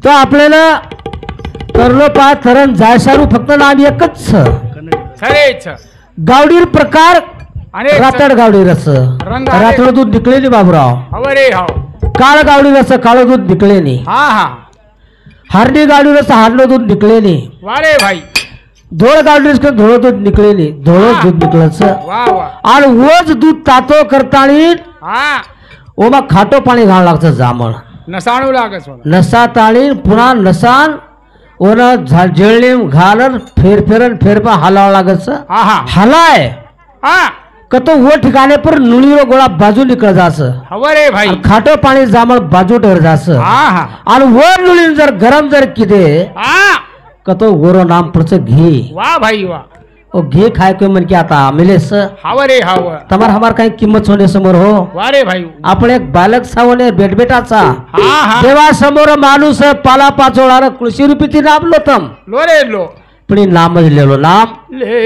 तर आपल्याला तरलो पा तरण जायसारू फक्त नाम एकच खरेच गावडीर प्रकार आणि रातड गावडी रस रंग रातड दूध निकळेली बाबूराव हवरे हाव काळ गावडी रस काळ दूध निकळेली हा हा हारडी गावडी रस हारलो दूध निकळेली वारे भाई धोळ गावडी रस धोळ दूध निकळेली धोळ दूध निकळच वा वा आणि वज दूध तातो करतानी हा ओमा खाटो पाणी घाल लागतं जामण नसाणू लागस होना नसा ताळी पुन्हा नसान ओन जळणी घालन फेरफेरन फेरपा हलावा लागत हा हा हलाय हा कतो वो ठिकाणे पर नुळीरो गोळा बाजू निकळ जास हवरे भाई खाटो पाणी जामळ बाजू ठर जास हा हा आणि वर नुळीन जर गरम जर किदे हा कतो गोरो नाम पडच घी वा भाई वा ओ घी खाय के मन की आता मिलेस हवरे हाव तमार हमार काही किंमत होणे समोर हो वारे भाई आपण एक बालक सावने बेटबेटाचा हा हा देवा समोर माणूस पाला पाचोळार कृषी रूपी ती नाम लोतम लोरे लो पण नाम लिहिलेलो नाम ले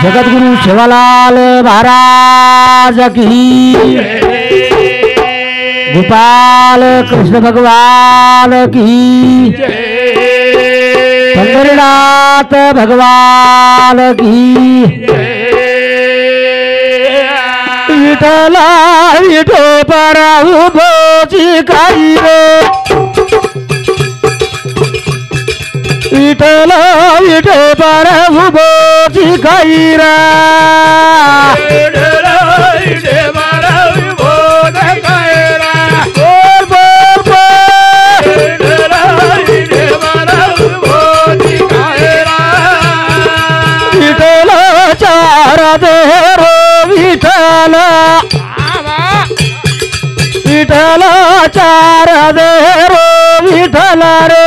जगद्गुरु शिवलाल महाराज की गोपाल कृष्ण भगवान की पंढरीनाथ भगवान की विठला विठो पराहु भोजी काही रे विठला विठो पराहु भोजी काही रा विठल चार दे रो विठल रे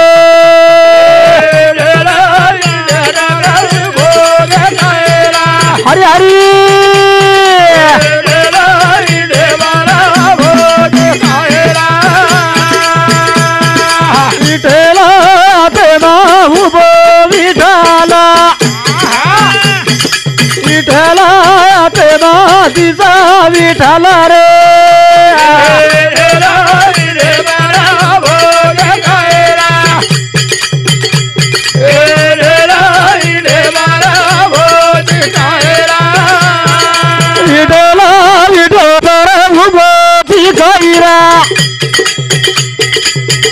हरी हरी विठल ते बाहु बो विठल विठल ते बाजीचा विठल रे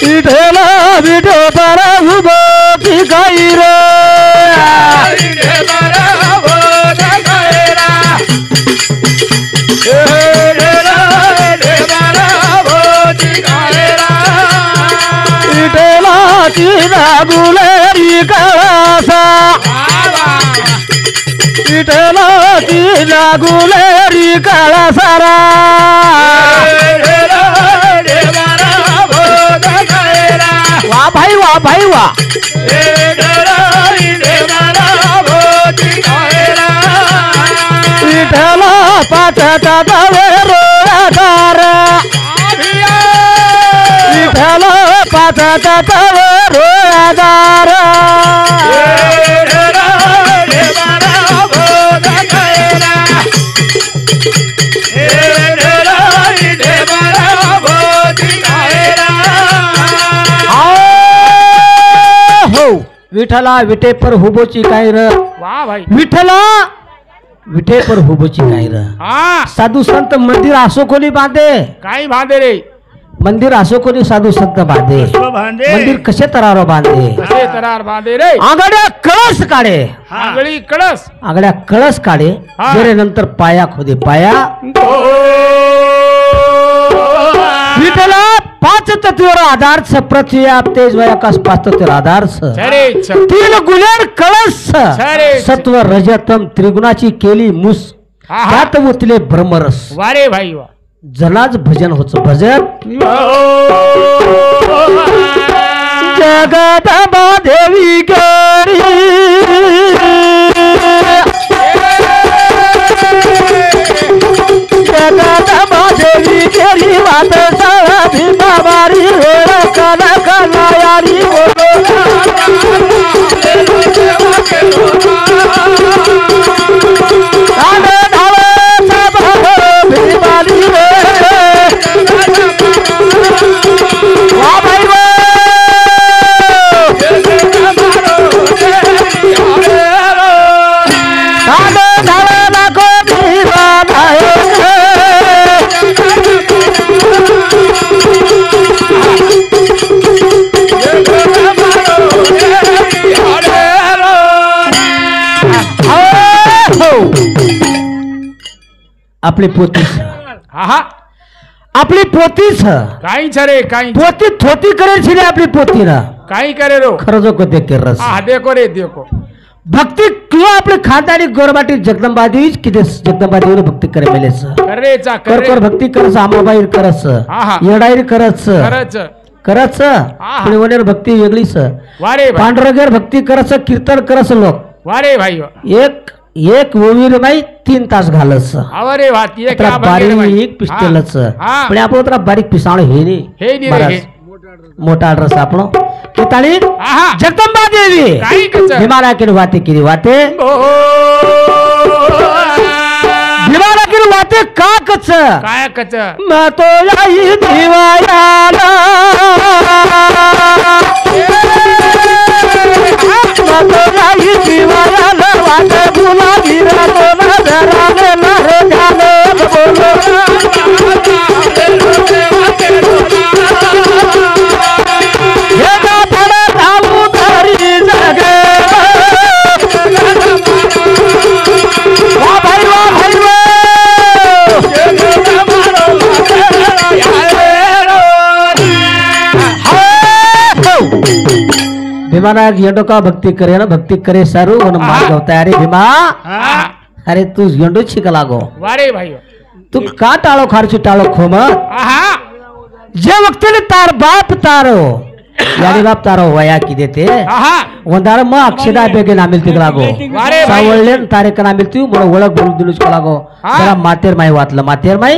विठला विठो पराहु भोजी काही रे विठला चिना गुलेरी कळसा विठला चिना गुलेरी कळसारा वा भाई वा भाई वा विठला पाचटा दवे रोयादार विठला पाचटा दवे रोयादार विठला विटे पर हुबोची काय र वा भाई विठला विठे पर हुबोची काय र हा साधू संत मंदिर असो कोणी बांधे काही भांदे रे मंदिर असो कोणी साधू संत बांधे मंदिर कसे तरारो बांधे कसे तरार बांधे रे आगड्या कळस काढे आंगळी कळस आगड्या कळस काढे हा. जेरे नंतर पाया खोदे पाया विठला पाच तत्वर आधार पृथ्वी तेज वयाकाश पाच तत्वर आधार तीन गुणेर कळस सत्व रजतम त्रिगुणाची केली मुस त्यात उतले ब्रह्मरस वारे भाई वा जनाज भजन होच भजन जगदंबा देवी गरी जगदंबा देवी गरी वात साळा भीमा मारी होळ कला कला यारी बाबा आपली पोतीच आहा आपली पोतीच काही छरे काही पोती थोती करेल छिले आपली पोतीला काही करे रो खरं जो कधी के रस हा देखो रे देखो भक्ती किंवा आपले खानदानी गोरबाटी जगदंबा देवी किती जगदंबा देवीने भक्ती करे मेलेस करेचा कर कर भक्ती करस आमाबाई करस आहा. येडाईर करस खरंच करस आणि वनेर भक्ती वेगळीच वारे भाई पांडुरंगेर भक्ती करस कीर्तन करस लोक वारे भाई एक एक ओवीर माई 3 तास घालस अरे वाती है क्या बारीक पिस्टलच हा. पण आपण तर बारीक पिसाळ हे नाही हे नी रे महाराज, हे. मोठा ड्रेस आपण किताळी आहा जगदंबा देवी काही कच हिमालय की वाते किरी वाते हिमालय की वाते का कच काय कच मैं तो यही दीवायाला मैं तो यही दीवायाला वाते बुला गिरा तो नजराने लहरे जाने बोलो ये ना पड़ा रामू धरी जगे वाह भाई भीमानायक येंडो का भक्ती करे सारू वन मार्ग होता अरे भीमा अरे तू येंडो शिकला गो वारे भाई तू का टाळो खारची टाळो खोमत आहा जे वक्तले तार बाप तारो यानी बाप तारो वया की देते आहा ಒಂದಾರ ಮ ಅಕ್ಷದ ಬೇಗ ನಾಮಿಲ್ ತಿಗಲಾಗೋ वारे भाई ಸಾವಳ್ಳೆನ್ ತಾರೀಕ ನಾಮಿಲ್ ತಿ ಮೊಳ ಒಳಗ್ ಬರು ದಿನುಸ್ ಕಲಾಗೋ ಜರ ಮಾತೇರ್ ಮೈ ವಾತ್ಲ ಮಾತೇರ್ ಮೈ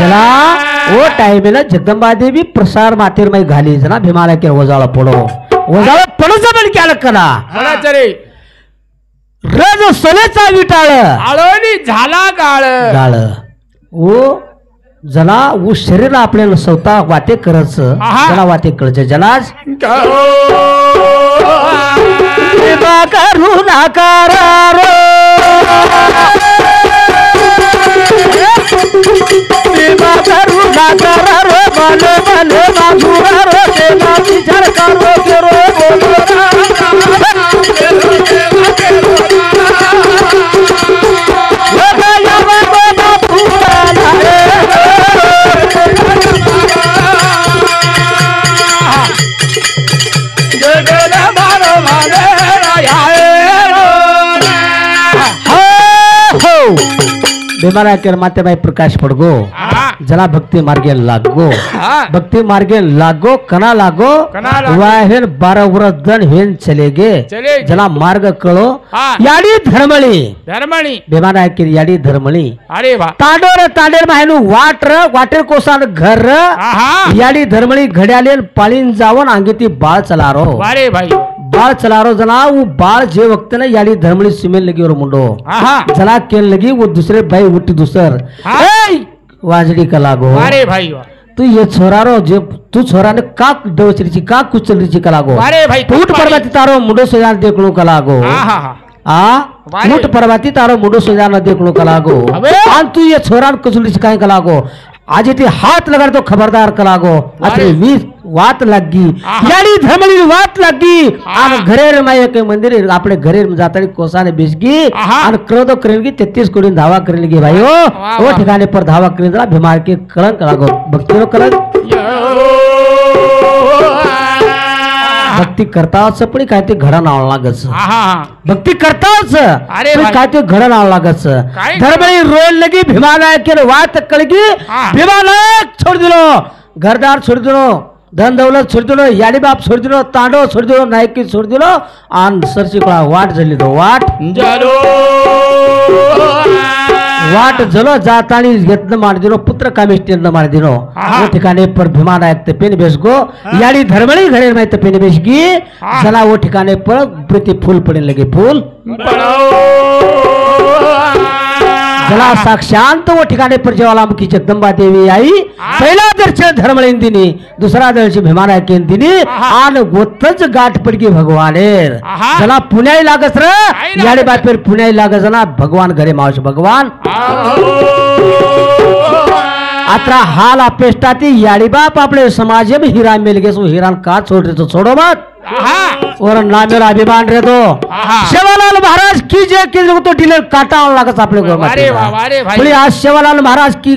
चला ओ टाइमेला जगदंबा देवी प्रसार मातेर मई घाली जना भीमाला के वजाळा पडो जमल केलं करा मला चरे रज सोलेचा विटाळ आळोनी झाला गाळ गाळ ओ जना उ शरीर आपल्याला स्वतः वाते करच आहा. जना वाते कळचे जनाज करू नाकारा रो करू नाकारा रो बले बले बाजुरा रो तेला विचार करो केरो बोलो भीमाला के माते भाई प्रकाश पडगो जना भक्ती मार्गे लागो भक्ति मार्गे लागो कना लागो कना लागो. वाहेन 12 वर्ष दन हेन चलेगे चलेगे. जना मार्ग कळो हाँ. याडी धर्मळी धर्मणी भीमाला के याडी धर्मळी अरे वा तांडोर मायनु वाटेर कोसान घर आहा याडी धर्मळी घड्यालेन पाळीन जावन अंगीती बाळ चलारो वारे भाई बाळ चलारो जना वो बाळ जे वक्त ने याडी धर्मळी सिमेल लगी और मुंडो आहा जना केन लगी वो दूसरे भाई उठी दूसर हाँ. ए वाजड़ी का लागो वारे भाई वा तू ये छोरारो जे तू छोराने का डवचरीची का कुचलरीची का लागो वारे भाई ऊट पर्वती तारो मुंडो सजान देखणो का लागो आहा आ वारे. ऊट पर्वती तारो मुंडो सजान देखणो का लागो अबे. आन तू ये छोरान कुचलरीची काय का लागो आज इथे हाथ लगाड़ तो खबरदार का लागो अरे वारे. वीस वात लागी आहा. याडी धर्मली वात लागी आहा. आन घरेर माय एक मंदिर आपले घरेर जाताडी कोसाने बेसगी आहा. आन क्रोध करेलगी 33 कोडी धावा करेलगी भाई ओ वाह, वो वाह. ठिकाने पर धावा करेला भीमार के कलंक लागो भक्तिरो कलंक भक्ती करताच पण काय ते घडा नाव लागच आहा भक्ती करताच अरे पण भाई. काय ते घडा नाव लागच काय धर्मली रोल लगी भीमालय के वात कळगी हा. भीमालय छोड़ दिलो घरदार छोड़ दिलो धन दौलत छोड़ दिलो याडी बाप छोड़ दिलो तांडो छोड़ दिलो नायकी छोड़ दिलो आन सरचिकळा वाट झाली तो वाट जलो वाट जलो जातानी घेतन मार दिनो पुत्र कामिष्टीन मार दिनो आहा. वो ठिकाणे पर भीमानायक ते पेन बेसगो याडी धर्मली घरे माहित पेन बेसगी हा. चला वो ठिकाणे पर प्रति फूल पडे लगे फूल चला साक्षांत वो ठिकाणे पर ज्वालामुखी जगदंबा देवी आई पहिला दर्शन धर्मळीन दिनी दुसरा दर्शन भीमानायक दिनी आहा. आन गोतच गाठ पडगी भगवानेर आहा. चला पुण्याई लागस र आई लागस. याडे बापेर पुण्याई लागस ना भगवान घरे मावश भगवान आता हाल अपेष्टाती याडी बाप आपले समाज में हीरा मिल गए सो हीरान का छोड़ तो छोड़ो मत आहा वर नामेला अभिमान रे तो आहा. सेवालाल महाराज की जय की जय तो डिलर काटा आना लागत आपले अरे वा वा रे भाई बोले आज सेवालाल महाराज की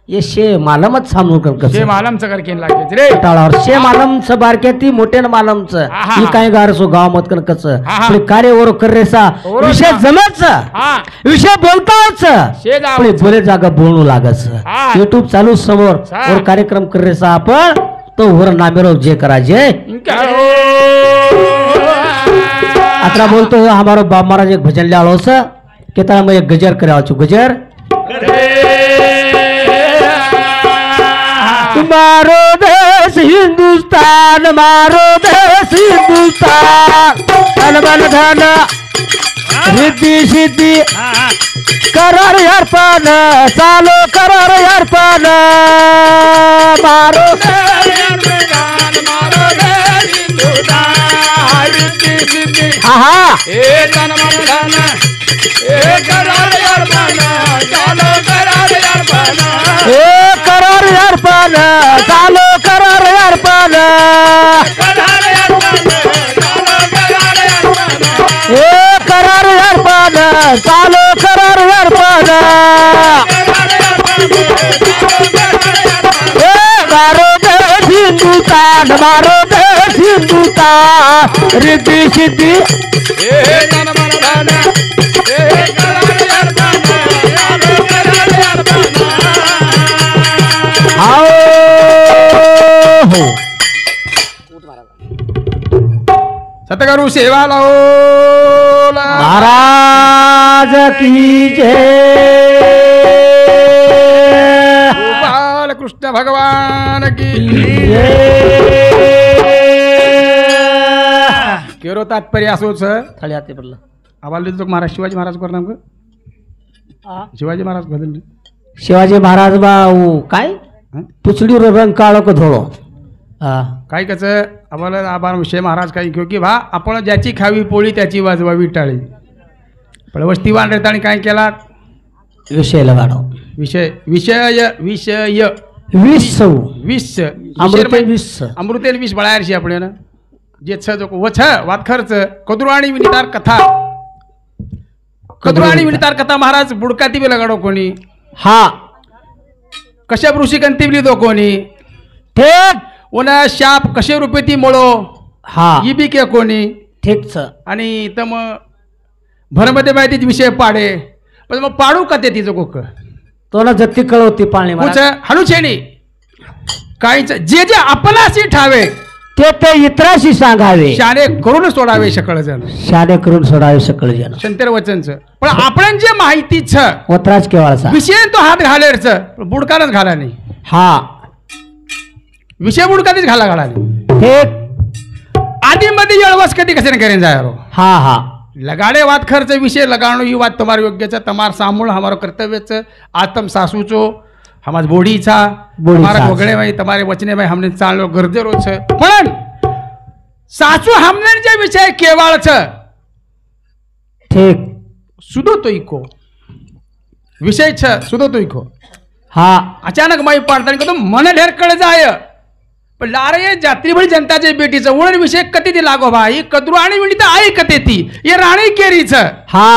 ये शे मालमच सामू कर शे मालमचं करकेन लागेच रे टाळावर शे मालमचं बारक्याती मोठ्यान मालमचं आहा. ही काय गार सो गाव मत कन कच आहा. आपले कार्य ओर कर रेसा ओरो विषय ना. जमच हा विषय बोलताच शे जाऊ आपले बोले जागा बोलू लागच हा. युट्यूब चालू समोर सा. और कार्यक्रम कर रेसा आपण तो वर नामेरो जे कराजे आता बोलतो हमारो बाप महाराज एक भजन लालो स केता मैं एक गजर कराव छु गजर मारो देश हिंदुस्तान मारो देश हिंदुस्तान धन बन धन रिद्धि सिद्धि करार अर्पण चालो करार अर्पण मारो हा करार अर्पण चालो करार अर्पण करार अर्पण चालो करार अर्पण मारो देश हिंदुस्तान मारो देश हिंदुस्तान रिद्धि सिद्धि आओ हो सतगुरु सेवा लाओ महाराज की जय बाल कृष्ण भगवान की केरो तात्पर्य असोच थळी हाते पडलं आवाज देतो महाराज शिवाजी महाराज कर नाम शिवाजी महाराज बदल शिवाजी महाराज बाऊ काय पुचडी रंग काळो का धोळो काय कच आम्हाला आभार विषय महाराज काही घेऊ की भा आपण ज्याची खावी पोळी त्याची वाजवावी टाळी पण वस्तीवान रेताणी काय केला विषय लगाडो विषय विषय विषय विष विष अमृते विष अमृतेल विष बळायरशी आपण ना जे छ जो वछ वात खर्च कदुराणी विनितार कथा कदुराणी विनितार कथा महाराज बुडकाती बी लगाडो कोणी हा कशा ऋषी कंतिबली दो कोणी ठीक उन्हा शाप कशे रुपये ती मोळो हा ही बी के कोणी ठीकच आणि तर मग भरमध्ये माहिती विषय पाडे पण मग पाडू का ते तिचं कोक तो ना जत्ती कळवती पाणी कुछ हनुछेनी काहीच जे जे आपणाशी ठावे ते ते इतराशी सांगावे शाने करून सोडावे सकळ जण शाने करून सोडावे सकळ जन शंकर वचनच पण आपण जे माहिती छ ओतराज केवाळचा विषय तो हात घालेरच बुडकानच घाला नाही हा विषय बुडकातीच घाला नाही ठीक आधी मध्ये येळवस कधी कसे करेन जायरो हा हा लगाड़े वात खर्च विषय लगाणो ही बात तुम्हारे योग्य तमार सामूल हमारो कर्तव्य आत्म सासूचो हमार बोड़ी छा हमारा वगड़े भाई तुम्हारे वचने भाई हमने चालो गरजेरो छ पण सासू हमने जे विषय केवाळ छ ठीक सुदो तो इको विषय छ सुदो तो इको हा अचानक माई पाडतानी तो मन ढेर कळ जाय पण लारे जात्री भरी जनताचे बेटीचं उडण विषय कधी ती लागो भाई कदरू आणि विणी तर आई कते ती ये राणी केरीच हा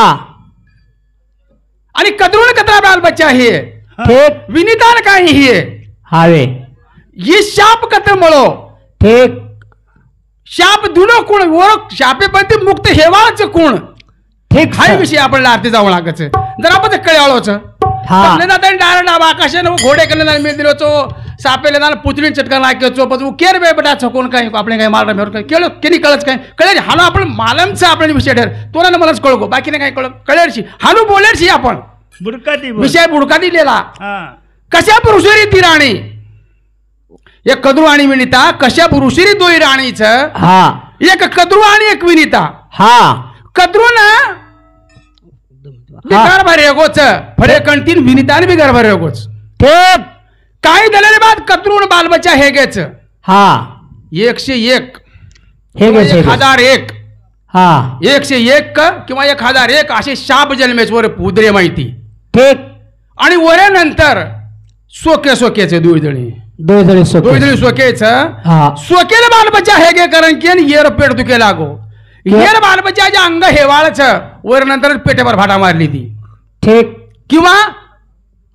आणि कदरून कतरा बाल बच्चा हे ठीक विनितान काही हे हावे ये शाप कत मळो ठीक शाप दुनो कोण वर शापे पण मुक्त हेवाच कोण ठीक हाय विषय आपण आरती जाऊ लागाच जरा आपण कळयाळोच हा ना डायरेक्ट आकाशाने घोडे केले मी दिलोचो सापेले ना पुतळी चटका नाक्योचो पण केर बे बेटा कोण काय आपण काय मारला मेर केलो केनी कळच काय कळे हानो आपण मालमचा आपण विषय ठर तो ना मलाच कळगो बाकी नाही काय कळेरशी हानो बोलेरशी आपण बुडकाती विषय बुडका दिलेला कशा पुरुषरी ती राणी एक कदरू आणि विनिता कशा पुरुषरी दोई राणीच हा एक कदरू आणि एक विनिता हा कदरू ना घर भरे गोच फडे कणतीन विनिताने बी घर भरे गोच ठीक काही झालेले बाद कतरून बालबच्चा हे गेच हा 101 हे किंवा घे 1001 हा 101 किंवा 1001 असे शाप जन्मेच वर पुदरे माहिती ठीक आणि वरे नंतर सोके सोक्याचे दुळदणी दोयजळी सोके दोयजळी सोकेच हा सोकेला बाल बच्चा हे गे कारण की येर पेट दुखे लागो येर बाल बच्चाच्या अंग हेवाळच वर नंतर पेटेवर भाटा मारली ती ठीक किंवा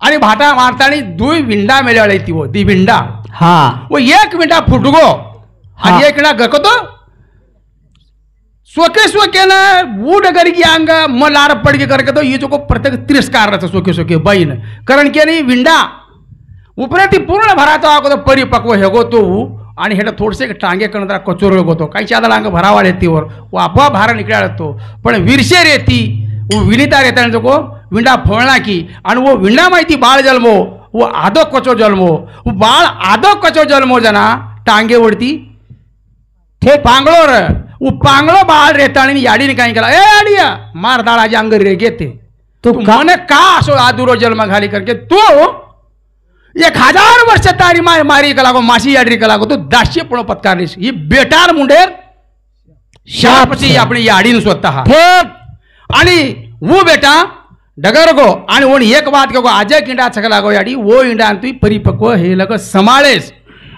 आणि भाटा मारताना दुई विंडा मेळ्याळी ती वो ती विंडा हा वो एक विंडा फुटगो आणि एक विंडा गकतो सोके सोके ना वूड करके अंग म लार पडके करके तो ये जो को प्रत्येक तिरस्कार रहता सोके सोके बाईन कारण की नाही विंडा उपरे ती पूर्ण भराचा आगो तो परिपक्व हेगो तो आणि हेड थोडसे टांगे कणदरा कचोर होतो काही चादर अंग भरावाळ येतीवर वो आपोआ भार निकळा तो पण विरशे रेती वो विनिता रेता जो को विंडा फोळना की आणि वो विंडा माहिती बाळ जन्मो वो आदो कचो जन्मो वो बाळ आदो कचो जन्मो जना टांगे वरती ठे पांगळोर वो पांगळो बाळ रेताणी याडीने काय केला ए याडिया मार दाळाचे अंग रे घेते तू मने का असो आदुरो जन्म घाली करके तू 1000 वर्ष तारी मारी कलागो मासी याडरी कलागो तो दास्य पण पत्कारलीस ही बेटार मुंडेर शापची आपली याडीन स्वतः आणि वो बेटा डगर गो आणि ओन एक बात गो आज किंडा छकलागो याडी वो इंडा तू परिपक्व हे लग समाळेस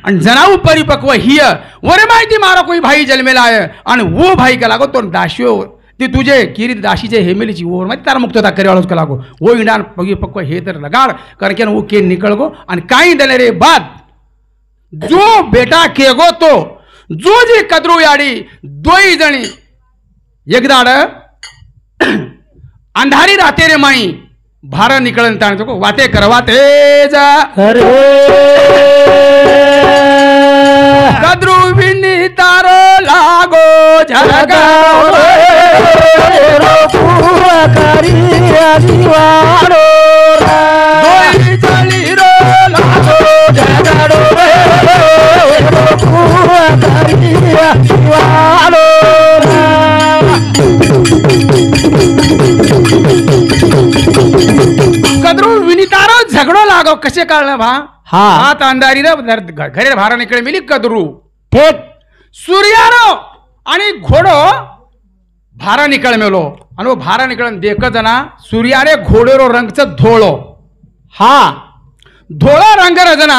आणि जनाऊ परिपक्व हिय वरे माहिती मारो कोई भाई जन्मेला आहे आणि वो भाई कलागो तो दास्यो ती तुझे किरीत दाशीचे हेमेलीची ओर माहिती तार मुक्तता करेवाळोच कलागो वो इंडान परिपक्व हे तर लगाड कारण की वो के निकळ गो आणि काही देले रे बाद जो बेटा केगो तो जो जी कदरू याडी दोई जणी एकदाड अंधारी राहते रे माई भार निकळन ताणतो वाते करवाते जा कद्रू विनी तारो लागो झलका दोई जली रो लागो झगड़ो कद्रू विनीतारो झगड़ो लागो कसे काढलं भा हा हात अंधारी घरे भारा निकळे मिली कद्रू ठीक सूर्यारो आणि घोडो भारा निकळ मेलो आणि वो भारा निकळन देख जना सूर्यारे घोडेरो रंगच धोळो हा धोळा रंग रजना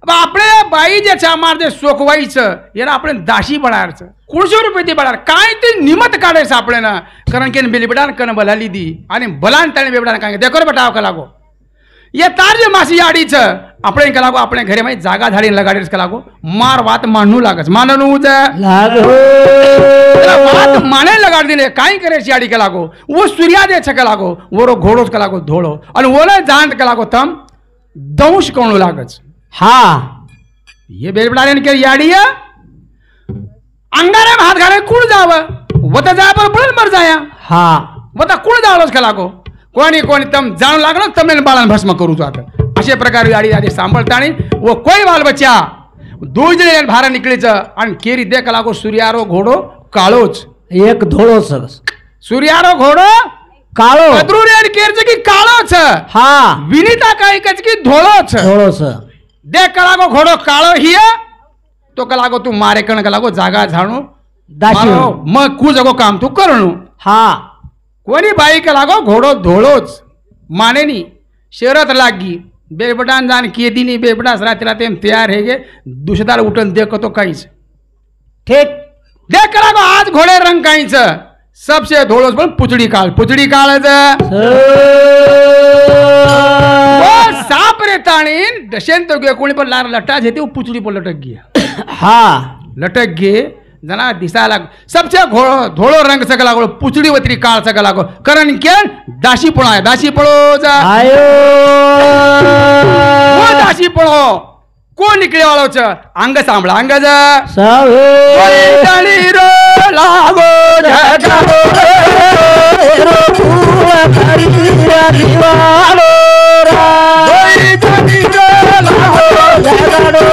आपल्या बाई जे चामार जे सोकवाईचं याला आपण दाशी बनायचं 100 रुपये ती बनार काय ते निमत काढायचं आपल्याला कारण की बेलिबडान कन बलाली दी आणि बलान त्याने बेबडान काय देखो बटाव का लागो ये तार जे मासी याडीचं आपण का लागो आपल्या घरे माहिती जागा झाडी लगाडीच का लागो मार वात मानू लागच मानू वात माने लगाड दिले काय करायची याडी का लागो वो सूर्या दे का लागो वो घोडोच का लागो धोळो आणि ओला जांत का लागो तम दंश कोणू लागच हा ये बेलबडाने के याडिया अंगारे हात घाले कुळ जावं वत जा पर पळून मर जाया हा वता कुळ जावलोच का लागो कोणी कोणी तम जाणू लागलो तमेन बाळान भस्म करू जात अशा प्रकारे याडी आधी सांभाळतानी वो कोई बाल बच्चा दोजले भारा निकळीच आणि केरी दे का लागो सूर्यारो घोडो काळोच एक धोळो सर सूर्यारो घोडो काळो कद्रूरी आणि केरच की काळोच हा विनीता काय कच की धोळोच धोळोच दे का लागो घोडो काळो हिय तो का लागो तू मारे कण का लागो जागा झाणू दाशी मग कू जगो काम तू करणू हा कोणी बाई का लागो घोडो धोळोच मानेनी शहरात लागी बेबडान जान केदीनी बेबडास रात्री रात्री तयार हे गे दुसदार उठन देखतो काहीच ठीक देख का लागो आज घोडे रंग काहीच सबसे धोळोच पण पुचडी काळ साप रे ताणीन दशेंत गे कोणी पण लार लटा घेते पुचडी पण लटक गे हा लटक गे जना दिसायला सबसे धोळो रंग सगळा लागो पुचडी वत्री काळ सगळा लागो कारण के दाशी पळो आहे दाशी पळो जा आयो वो दाशी पळो को निकळे वाळोच अंग सांभळा अंग जा सवे डाळी रो लागो झगड़ो रो फुवा करिया दिवालो दोई जनी रो लागो झगड़ो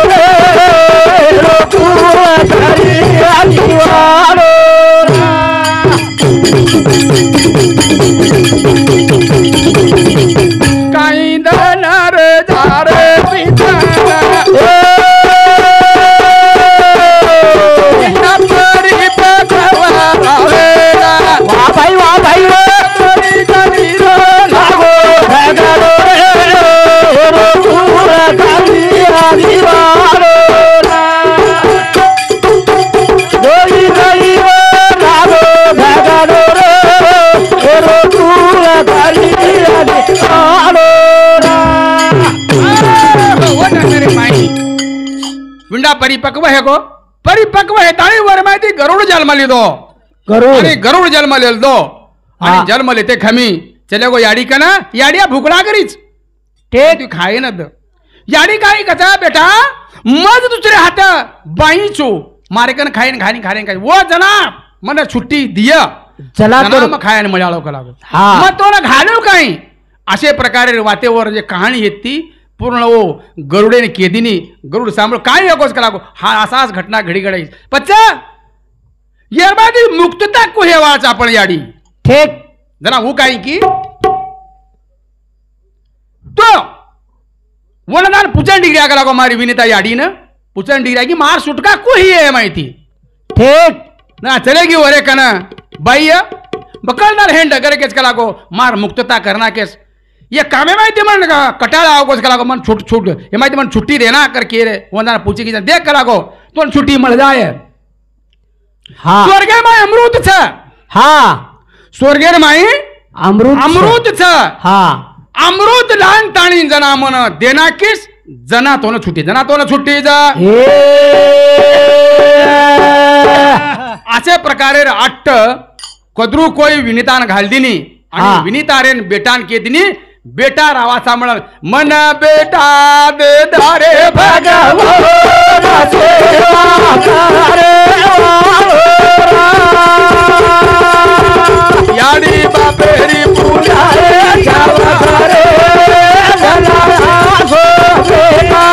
रो फुवा करिया दिवालो काही दनर झारे पिता वाह भाई लागो झाला परिपक्व है गो परिपक्व है ताणी वर माहिती गरुड जन्म लिदो आणि गरुड जन्म लेलो आणि जन्म लेते खमी चले गो याडी का ना याडिया भुकड़ा करीच ते तू खाए न द याडी काय कथा बेटा मज दुसरे हात बाईचो मारेकन खाईन खाणी खाणे काय वो जना मन छुट्टी दिया चला तर मग खायन मळालो का लागो मग तो ना घालू काही असे प्रकारे वातेवर जे कहाणी येत ती पूर्ण ओ गरुडेने केदिनी गरुड सांभाळ काय नकोच का लागो हा असाच घटना घडी घडाई पच्चा येरबादी मुक्तता को हे वाच आपण याडी ठीक जना हो काही की तो वनदान पुचन डिग्री का लागो मारी विनीता याडी न पुचन डिग्री की मार सुटका को ही है माहिती ठीक ना चलेगी वरे कना बाई बकलदार हेंड अगर केस का लागो मार मुक्तता करना केस ये कामे माहिती म्हण का कटाळा आवगोस का लागो मन छूट छूट ये माहिती मन छुट्टी देना करके रे वंदना पूछी की देख का लागो तो छुट्टी मिल जाए हाँ स्वर्गे में अमृत छ हाँ स्वर्गे में अमृत छ हाँ अमृत लान ताणी जना मन देना किस जना तो न छुट्टी जा असे प्रकारे अट्ट कद्रू कोई विनितान घालदिनी आणि विनितारेन बेटान केदिनी बेटा रावा सांभाळ मन बेटा दे दारे भगवान सेवा करे याडी बापेरी पूजा रे जावा करे जला सो बेटा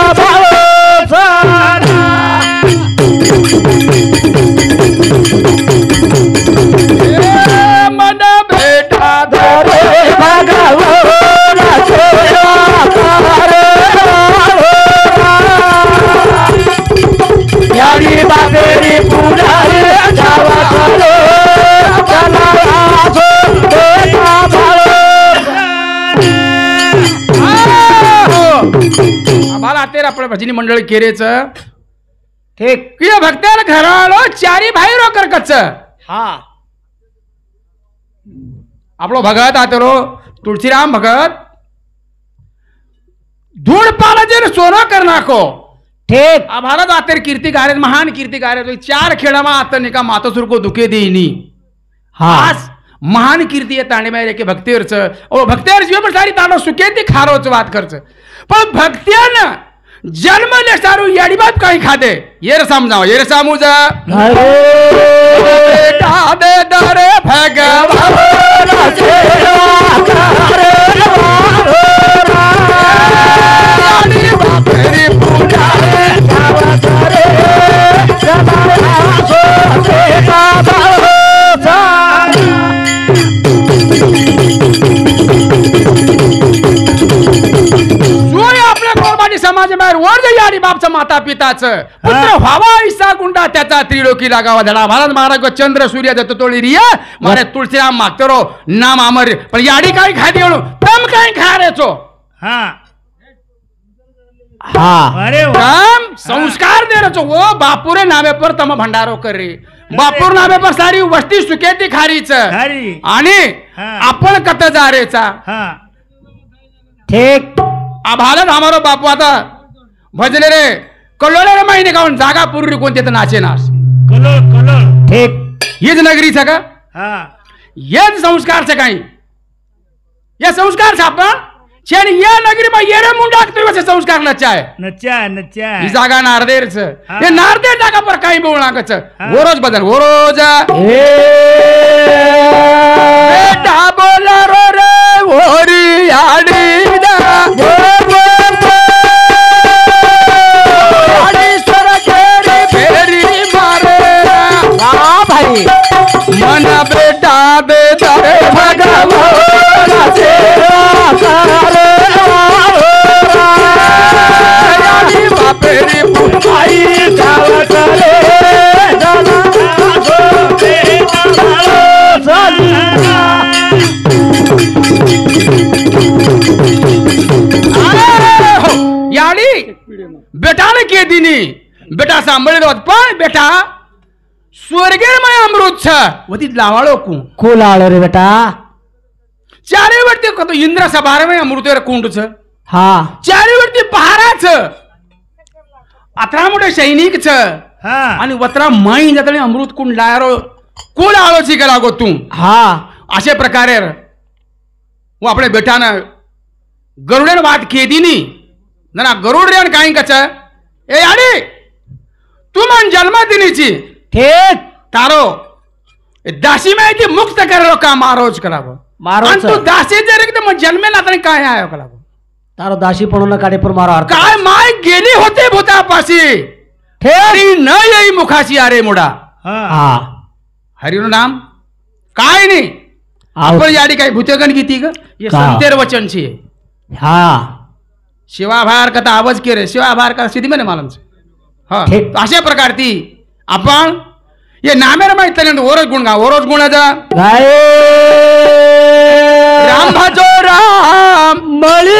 मन बेटा धरे भगवान सेवा करे याडी बापेरी पूजा रे जावा करे जला सो बेटा आम्हाला तेर आपल्या भजनी मंडळ केरेच ठीक किया भक्ताला घराळो चारी बाहेर करकच हा आपलो भगत आतरो तुळशीराम भगत धूळ पालाचे सोनं कर नाखो ठीक आम्हाला आतेर कीर्ती गारे महान कीर्ती गारे चार खेळामा आता निका मातोसुरको दुखे देईनी हास महान कीर्ती आहे ताणे मारे के भक्तेरच ओ भक्तेर जीव पण सारी ताणो सुखे ती खारोच वाद करच पण भक्त्यान जन्म ले सारू याडी बाप काही खादे येर समजाव येर सामूजा बेटा दे दरे भगवान सेवा करे याडी बापेरी पूजा रे जावा करे जला सो बेटा समाज वर याडी बापचं माता पिताचं पुत्र व्हावा ऐसा गुंडा त्याचा त्रिलोकी लागावा धडा महाराज महाराज चंद्र सूर्य दत्त तोळी रिया मारे तुळशीराम मागतो रो नाम अमर पण याडी काय खादी म्हणू तम काय खा रेचो हा हा अरे तम संस्कार दे रेचो वो बापुरे नामे पर तम भंडारो कर रे बापूर नामे पर सारी वस्ती सुकेती खारीच आणि आपण कत जा रेचा ठीक आभारत हमारो बापू आता भजले रे कलोले रे महिने काऊन जागा पूर्वी कोणते तर नाचे नाच ठीक हीच नगरीचा का हेच संस्कारचं काही या संस्कार आपण छेन या नगरी मा येरे मुंडाकतो वसे संस्कार नचाय नचा ही जागा नारदेरच हे नारदेर जागा पर काही बोलणाकच वरोज बदल वरोज बेटा बोला रो रे ओरी याडी दा मन बेटा दे दरे भगवान सेवा करे याडी बापेरी पुजाई जावा करे जला सो बेटा याडी बेटाने के दिनी बेटा सांभाळले होत पण बेटा स्वर्गेमय अमृत छ वती लावाळो को लावलो रे बेटा चारे वरती कतो इंद्र सभारमय अमृतेर कुंड छ हा चारे वरती पहारा छ अतरा मोठे सैनिक छ आणि वत्रा माई जातली अमृत कुंड लायरो कोण आळोची गेला गो तू हा अशे प्रकारे वो आपणे बेटाना गरुडेन वाट केदीनी ना गरुड रेन काही कच ए आडी तू मन जन्म दिनीची ठीक तारो दासी माहिती मुक्त करेलो का मारोज करावं मारोच तू दासी जर एकदम जन्मेला आता काय आहे करावं तारो दाशी पण काढे पर मारो अर्थ काय माय गेली होते भूतापाशी ठेरी न येई मुखाशी अरे मुडा हा हरिનું नाम काय नाही आपण याडी काही भूतगण गीती ग ये का? संतेर वचन छे हा शिवाभार कथा आवाज केरे शिवाभार का सिद्धी म्हणे मालम छे हा ठीक. अशा प्रकार ती आपण ये नामेर माहित तरी ओरोज गुण गा ओरोज गुण जा गाय राम भजो राम मळी